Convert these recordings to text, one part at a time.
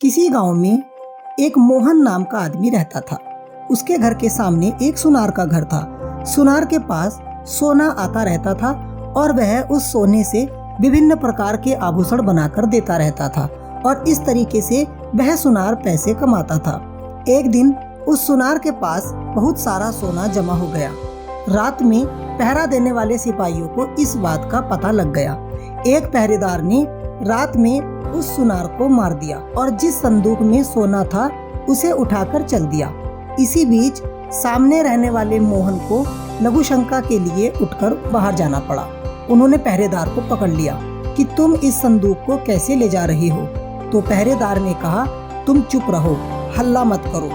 किसी गांव में एक मोहन नाम का आदमी रहता था। उसके घर के सामने एक सुनार का घर था। सुनार के पास सोना आता रहता था और वह उस सोने से विभिन्न प्रकार के आभूषण बनाकर देता रहता था और इस तरीके से वह सुनार पैसे कमाता था। एक दिन उस सुनार के पास बहुत सारा सोना जमा हो गया। रात में पहरा देने वाले सिपाहियों को इस बात का पता लग गया। एक पहरेदार ने रात में उस सुनार को मार दिया और जिस संदूक में सोना था उसे उठाकर चल दिया। इसी बीच सामने रहने वाले मोहन को लघु शंका के लिए उठकर बाहर जाना पड़ा। उन्होंने पहरेदार को पकड़ लिया कि तुम इस संदूक को कैसे ले जा रहे हो। तो पहरेदार ने कहा, तुम चुप रहो, हल्ला मत करो,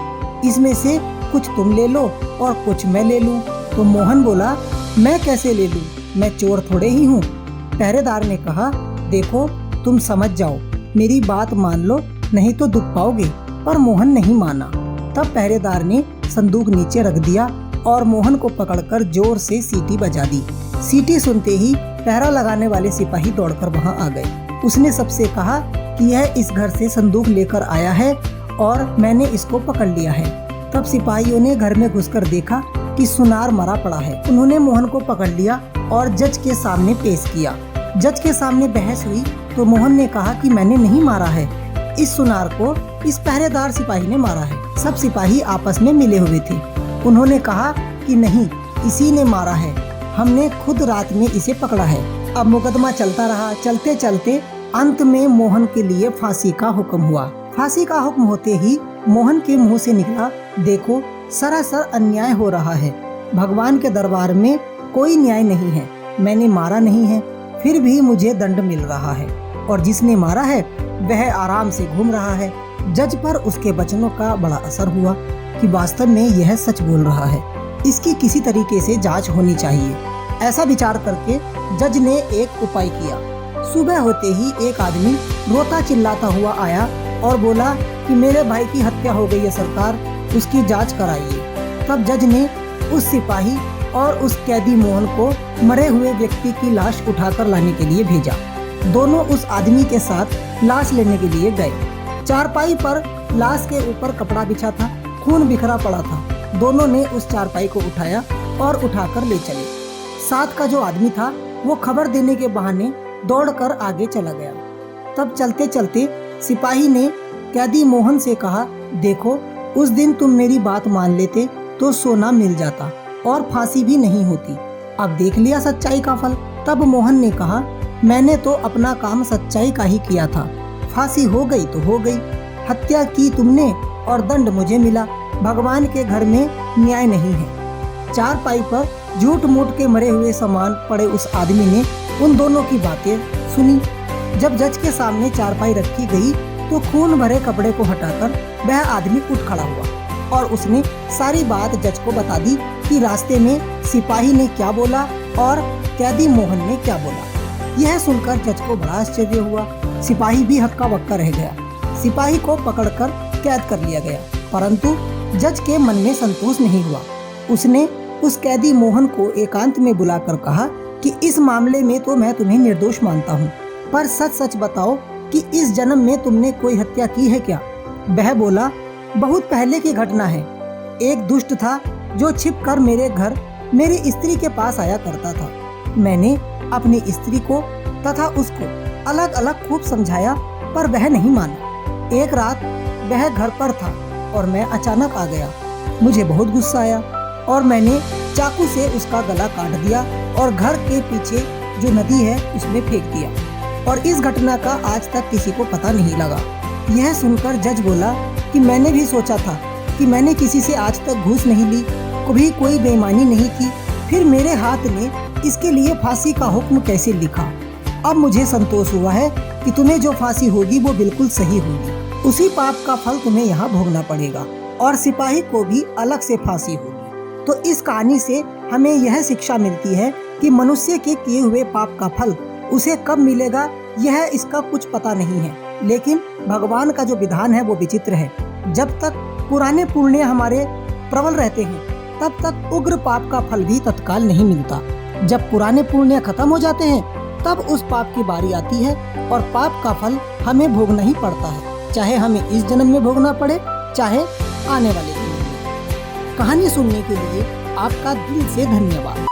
इसमें से कुछ तुम ले लो और कुछ मैं ले लूं। तो मोहन बोला, मैं कैसे ले लूं, मैं चोर थोड़े ही हूँ। पहरेदार ने कहा, देखो तुम समझ जाओ, मेरी बात मान लो, नहीं तो दुख पाओगे। पर मोहन नहीं माना। तब पहरेदार ने संदूक नीचे रख दिया और मोहन को पकड़कर जोर से सीटी बजा दी। सीटी सुनते ही पहरा लगाने वाले सिपाही दौड़कर वहां आ गए। उसने सबसे कहा कि यह इस घर से संदूक लेकर आया है और मैंने इसको पकड़ लिया है। तब सिपाहियों ने घर में घुसकर देखा कि सुनार मरा पड़ा है। उन्होंने मोहन को पकड़ लिया और जज के सामने पेश किया। जज के सामने बहस हुई तो मोहन ने कहा कि मैंने नहीं मारा है, इस सुनार को इस पहरेदार सिपाही ने मारा है। सब सिपाही आपस में मिले हुए थे। उन्होंने कहा कि नहीं, इसी ने मारा है, हमने खुद रात में इसे पकड़ा है। अब मुकदमा चलता रहा। चलते चलते अंत में मोहन के लिए फांसी का हुक्म हुआ। फांसी का हुक्म होते ही मोहन के मुंह से निकला, देखो सरासर अन्याय हो रहा है, भगवान के दरबार में कोई न्याय नहीं है, मैंने मारा नहीं है फिर भी मुझे दंड मिल रहा है और जिसने मारा है वह आराम से घूम रहा है। जज पर उसके वचनों का बड़ा असर हुआ कि वास्तव में यह सच बोल रहा है, इसकी किसी तरीके से जांच होनी चाहिए। ऐसा विचार करके जज ने एक उपाय किया। सुबह होते ही एक आदमी रोता चिल्लाता हुआ आया और बोला कि मेरे भाई की हत्या हो गई है सरकार, उसकी जांच कराइए। तब जज ने उस सिपाही और उस कैदी मोहन को मरे हुए व्यक्ति की लाश उठाकर लाने के लिए भेजा। दोनों उस आदमी के साथ लाश लेने के लिए गए। चारपाई पर लाश के ऊपर कपड़ा बिछा था, खून बिखरा पड़ा था। दोनों ने उस चारपाई को उठाया और उठाकर ले चले। साथ का जो आदमी था वो खबर देने के बहाने दौड़कर आगे चला गया। तब चलते चलते सिपाही ने कैदी मोहन से कहा, देखो उस दिन तुम मेरी बात मान लेते तो सोना मिल जाता और फांसी भी नहीं होती। अब देख लिया सच्चाई का फल। तब मोहन ने कहा, मैंने तो अपना काम सच्चाई का ही किया था, फांसी हो गई तो हो गई, हत्या की तुमने और दंड मुझे मिला, भगवान के घर में न्याय नहीं है। चारपाई पर झूठ मूठ के मरे हुए समान पड़े उस आदमी ने उन दोनों की बातें सुनी। जब जज के सामने चारपाई रखी गई तो खून भरे कपड़े को हटाकर वह आदमी उठ खड़ा हुआ और उसने सारी बात जज को बता दी कि रास्ते में सिपाही ने क्या बोला और कैदी मोहन ने क्या बोला। यह सुनकर जज को बड़ा आश्चर्य हुआ। सिपाही भी हक्का बक्का रह गया। सिपाही को पकड़कर कैद कर लिया गया, परंतु जज के मन में संतोष नहीं हुआ। उसने उस कैदी मोहन को एकांत में बुलाकर कहा कि इस मामले में तो मैं तुम्हें निर्दोष मानता हूँ, पर सच सच बताओ कि इस जन्म में तुमने कोई हत्या की है क्या। वह बोला, बहुत पहले की घटना है। एक दुष्ट था जो छिपकर मेरे घर मेरी स्त्री के पास आया करता था। मैंने अपनी स्त्री को तथा उसको अलग अलग खूब समझाया पर वह नहीं माना। एक रात वह घर पर था और मैं अचानक आ गया। मुझे बहुत गुस्सा आया और मैंने चाकू से उसका गला काट दिया और घर के पीछे जो नदी है उसमें फेंक दिया और इस घटना का आज तक किसी को पता नहीं लगा। यह सुनकर जज बोला कि मैंने भी सोचा था कि मैंने किसी से आज तक घूस नहीं ली, कभी कोई बेईमानी नहीं की, फिर मेरे हाथ ने इसके लिए फांसी का हुक्म कैसे लिखा। अब मुझे संतोष हुआ है कि तुम्हें जो फांसी होगी वो बिल्कुल सही होगी। उसी पाप का फल तुम्हें यहाँ भोगना पड़ेगा और सिपाही को भी अलग से फांसी होगी। तो इस कहानी से हमें यह शिक्षा मिलती है कि मनुष्य के किए हुए पाप का फल उसे कब मिलेगा यह इसका कुछ पता नहीं है। लेकिन भगवान का जो विधान है वो विचित्र है। जब तक पुराने पुण्य हमारे प्रबल रहते हैं तब तक उग्र पाप का फल भी तत्काल नहीं मिलता। जब पुराने पुण्य खत्म हो जाते हैं तब उस पाप की बारी आती है और पाप का फल हमें भोगना ही पड़ता है। चाहे हमें इस जन्म में भोगना पड़े, चाहे आने वाले जन्म में। कहानी सुनने के लिए आपका दिल से धन्यवाद।